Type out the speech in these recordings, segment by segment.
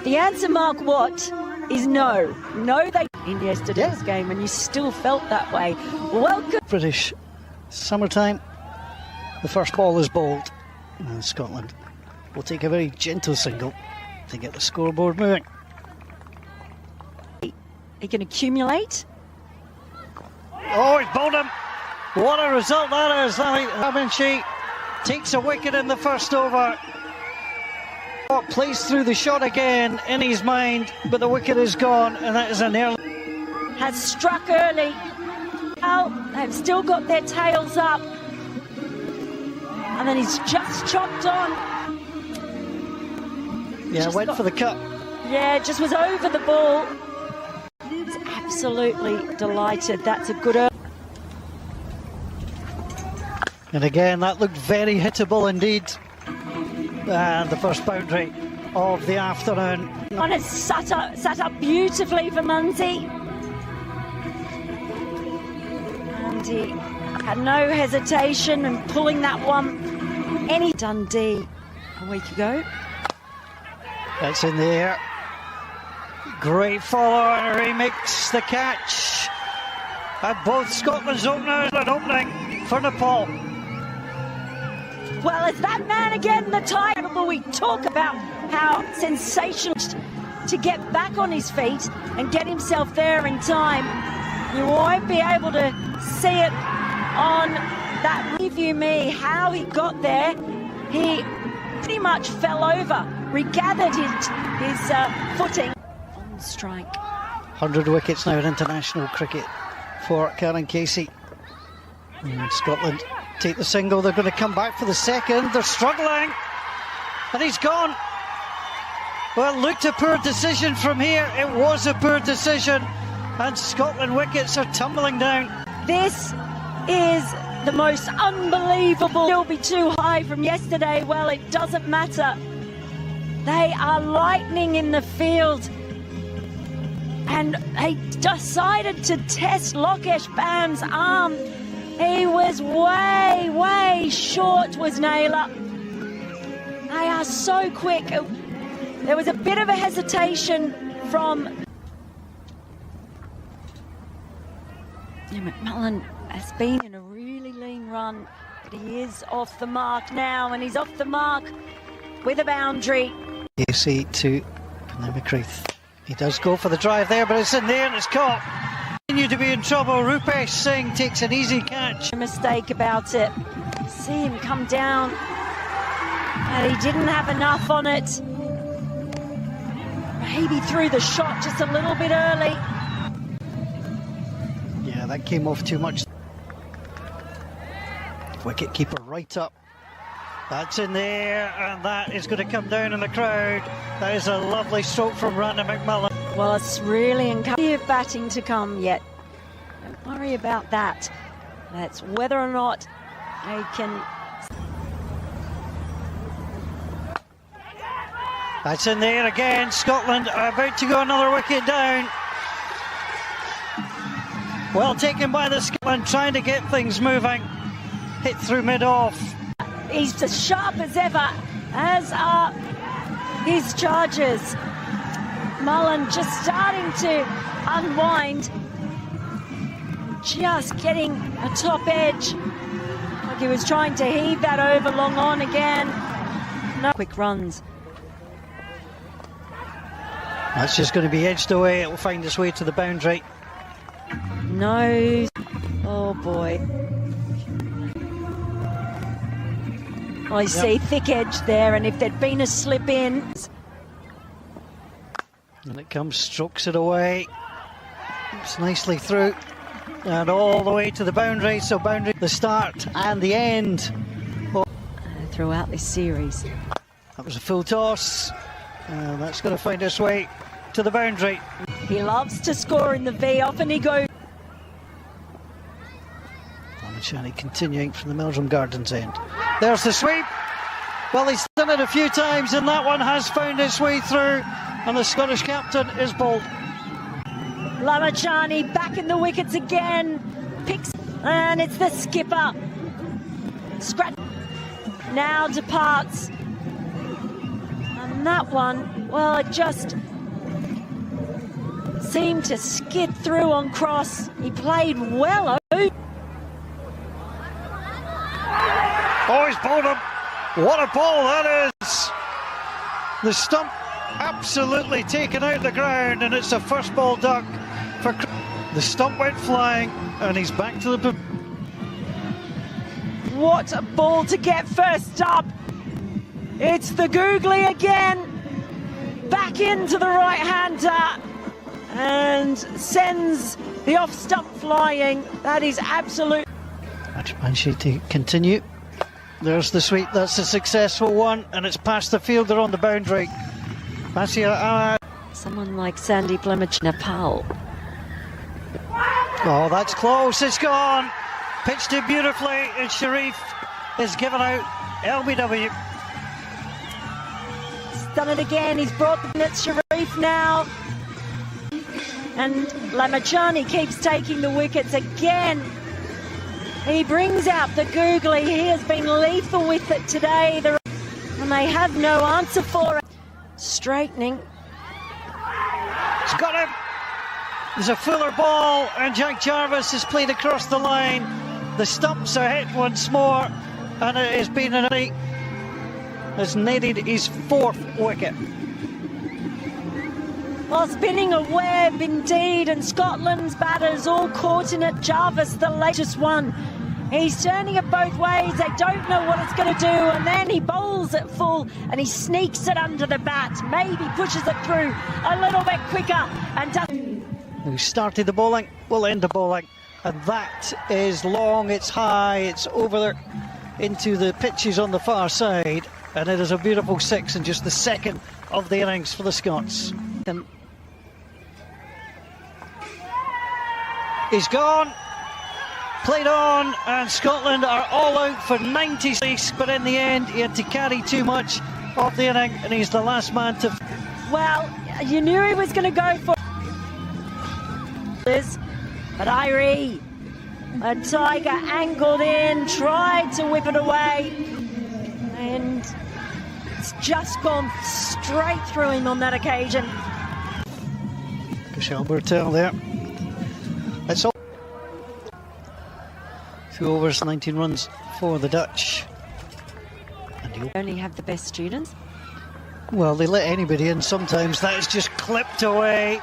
The answer, Mark Watt, is no. No, they in yesterday's game, and you still felt that way. Welcome. British summertime. The first ball is bowled, and Scotland will take a very gentle single to get the scoreboard moving. He can accumulate. Oh, he's bowled him. What a result that is. She takes a wicket in the first over. Plays through the shot again in his mind, but the wicket is gone, and that is an early. Has struck early. Now they've still got their tails up, and then he's just chopped on. Yeah, just went for the cut. Yeah, just was over the ball. He's absolutely delighted. That's a good. And again, that looked very hittable indeed. And the first boundary of the afternoon. And it's sat up beautifully for Munsey. And he had no hesitation in pulling that one. Dundee a week ago. That's in the air. Great follow and a remix. The catch. And both Scotland's openers an opening for Nepal. Well, it's that man again, the title. We talk about how sensational to get back on his feet and get himself there in time. You won't be able to see it on that review me, how he got there. He pretty much fell over, regathered his footing. On strike. 100 wickets now in international cricket for Karen Casey. And Scotland take the single. They're going to come back for the second. They're struggling, and he's gone. Well, looked a poor decision from here. It was a poor decision, and Scotland wickets are tumbling down. This is the most unbelievable. It'll be too high from yesterday. Well, it doesn't matter. They are lightning in the field, and they decided to test Lokesh Ban's arm. He was way short, was Naylor. They are so quick. There was a bit of a hesitation from... McMullen has been in a really lean run, but he is off the mark now, and he's off the mark with a boundary. Casey to McCreath. He does go for the drive there, but it's in there and it's caught. Continue to be in trouble. Rupesh Singh takes an easy catch. A mistake about it. See him come down, and he didn't have enough on it. Maybe threw the shot just a little bit early. Yeah, that came off too much. Wicket keeper right up. That's in there, and that is going to come down in the crowd. That is a lovely stroke from Randa McMullen. Well, it's really encouraging of batting to come yet. Don't worry about that. That's whether or not they can. That's in there again. Scotland are about to go another wicket down. Well taken by the Scotland, trying to get things moving. Hit through mid-off. He's as sharp as ever, as are his charges. Mullen just starting to unwind, just getting a top edge, like he was trying to heave that over long on again. No quick runs. That's just going to be edged away. It will find its way to the boundary. No. Oh boy. I see thick edge there, and if there'd been a slip in. And it comes, strokes it away. It's nicely through and all the way to the boundary. So boundary, the start and the end. Throughout this series. That was a full toss. And that's going to find its way to the boundary. He loves to score in the V. Often he goes. Shani continuing from the Meldrum Gardens end. There's the sweep. Well, he's done it a few times, and that one has found its way through, and the Scottish captain is bowled. Lamachani back in the wickets again. Picks, and it's the skipper. Scratch now departs. And that one, well, it just seemed to skid through on cross. He played well. Oh, he's bowled him. What a ball that is. The stump absolutely taken out the ground, and it's a first ball duck. The stump went flying, and he's back to the... What a ball to get first up. It's the googly again. Back into the right-hander. And sends the off stump flying. That is absolute. Manchee to continue. There's the sweep. That's a successful one, and it's past the fielder on the boundary. Someone like Sandy Blemich, Nepal. Oh, that's close. It's gone. Pitched it beautifully, and Sharif is given out. LBW. He's done it again. He's brought the net. Sharif now. And Lamachani keeps taking the wickets again. He brings out the googly. He has been lethal with it today. And they have no answer for it. Straightening. He's got him. There's a fuller ball, and Jack Jarvis has played across the line. The stumps are hit once more, and it has been has netted his fourth wicket. Well, spinning a web indeed, and Scotland's batters all caught in it. Jarvis, the latest one. He's turning it both ways. They don't know what it's going to do, and then he bowls it full, and he sneaks it under the bat. Maybe pushes it through a little bit quicker, and does. Who started the bowling will end the bowling, and that is long, it's high, it's over there into the pitches on the far side, and it is a beautiful six, and just the second of the innings for the Scots. And he's gone, played on, and Scotland are all out for 96, but in the end he had to carry too much of the inning, and he's the last man to... Well, you knew he was going to go for this, but Irie, a Tiger angled in, tried to whip it away, and it's just gone straight through him on that occasion. Michelle Bertel there. That's all. 2 overs, 19 runs for the Dutch. And You only have the best students. well, they let anybody in sometimes. That is just clipped away.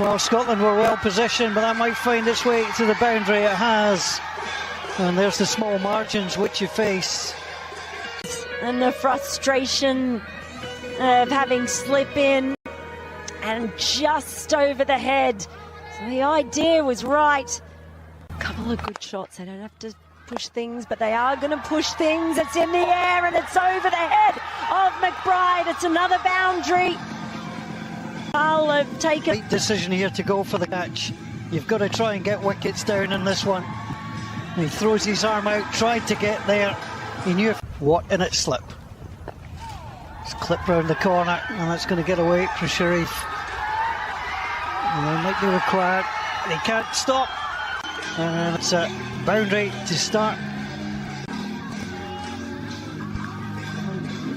Well, Scotland were well positioned, but that might find its way to the boundary. It has. And there's the small margins which you face. And the frustration of having slip in and just over the head. So the idea was right. A couple of good shots. They don't have to push things, but they are going to push things. It's in the air and it's over the head of McBride. It's another boundary. I'll have taken... Right decision here to go for the catch. You've got to try and get wickets down in this one. And he throws his arm out, tried to get there. He knew what in it slip. It's clipped round the corner, and that's going to get away from Sharif. And they might be required. They can't stop. And it's a boundary to start.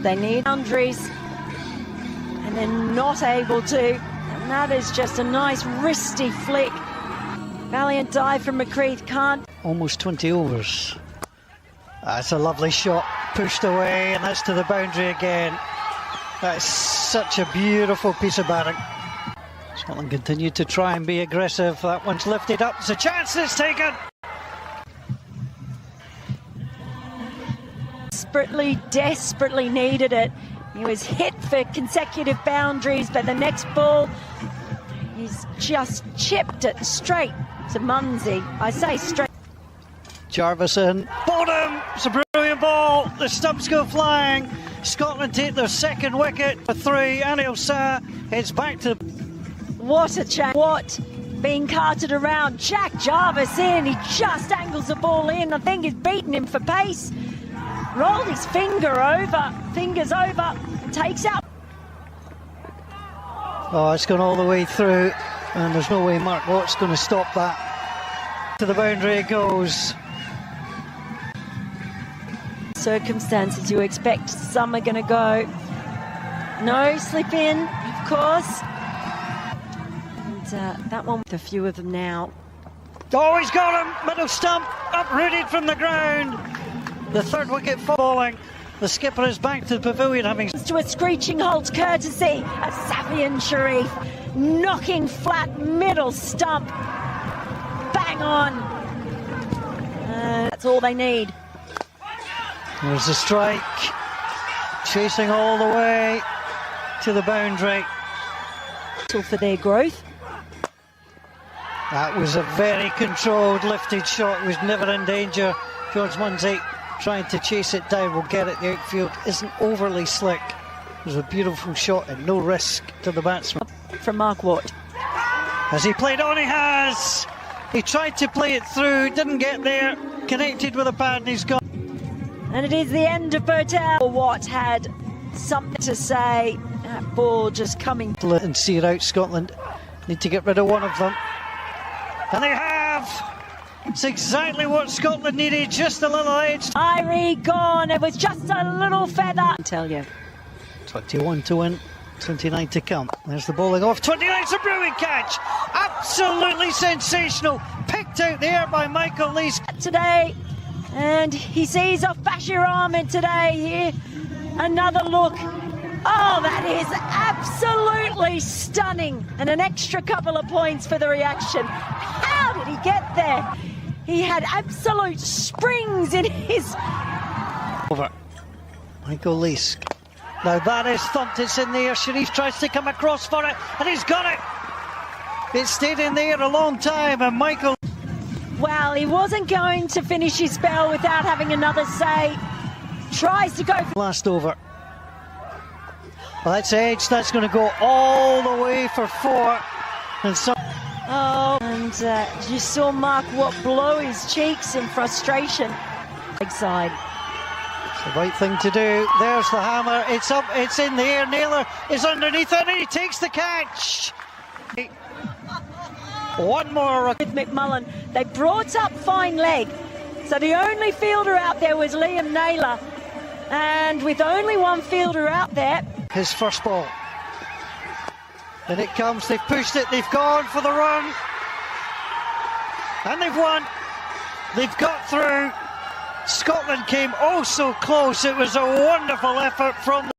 They need boundaries, and they're not able to. And that is just a nice wristy flick. Valiant dive from Creadt, can't. Almost 20 overs. That's a lovely shot, pushed away, and that's to the boundary again. That's such a beautiful piece of batting. Scotland continued to try and be aggressive. That one's lifted up. It's a chance it's taken. Desperately needed it. He was hit for consecutive boundaries, but the next ball, he's just chipped it straight to Munsey. I say straight. Jarvis in. Bottom! It's a brilliant ball. The stumps go flying. Scotland take their second wicket for 3. Anil Shah heads back to... What a chance. What being carted around. Jack Jarvis in. He just angles the ball in. I think he's beaten him for pace. Rolled his fingers over, takes out. Oh, it's gone all the way through, and there's no way Mark Watt's going to stop that. To the boundary it goes. Circumstances you expect some are going to go. No slip in, of course. And that one with a few of them now. Oh, he's got him! Middle stump, uprooted from the ground. The third wicket falling. The skipper is back to the pavilion having... To a screeching halt courtesy of Safian Sharif. Knocking flat middle stump. Bang on. That's all they need. There's the strike. Chasing all the way to the boundary. For their growth. That was a very controlled lifted shot. It was never in danger. George Munsey trying to chase it down will get it. The outfield isn't overly slick. It was a beautiful shot and no risk to the batsman. From Mark Watt. As he played on, he has. He tried to play it through, didn't get there. Connected with a pad and he's gone. And it is the end of Bertel. Watt had something to say. That ball just coming. And see it out, Scotland. Need to get rid of one of them. And they have! It's exactly what Scotland needed, just a little edge. Irie gone, it was just a little feather. I tell you. 21 to win, 29 to come. There's the bowling off, 29's a brilliant catch! Absolutely sensational! Picked out there by Michael Lees. Today, and he sees off Bashir Ahmed today here. Another look. Oh, that is absolutely stunning. And an extra couple of points for the reaction. How did he get there? He had absolute springs in his... Over. Michael Lees. Now that is thumped, it's in the air. Sharif tries to come across for it, and he's got it. It stayed in the air a long time, and Michael... Well, he wasn't going to finish his spell without having another say. Tries to go... Last over. Well, that's edge, that's going to go all the way for 4. And so... Oh, and you saw Mark Watt blow his cheeks in frustration. Big side. It's the right thing to do. There's the hammer. It's up, it's in the air. Naylor is underneath it, and he takes the catch. One more. With McMullen, they brought up fine leg. So the only fielder out there was Liam Naylor. And with only one fielder out there... His first ball. And it comes, they've pushed it, they've gone for the run. And they've won. They've got through. Scotland came oh so close. It was a wonderful effort from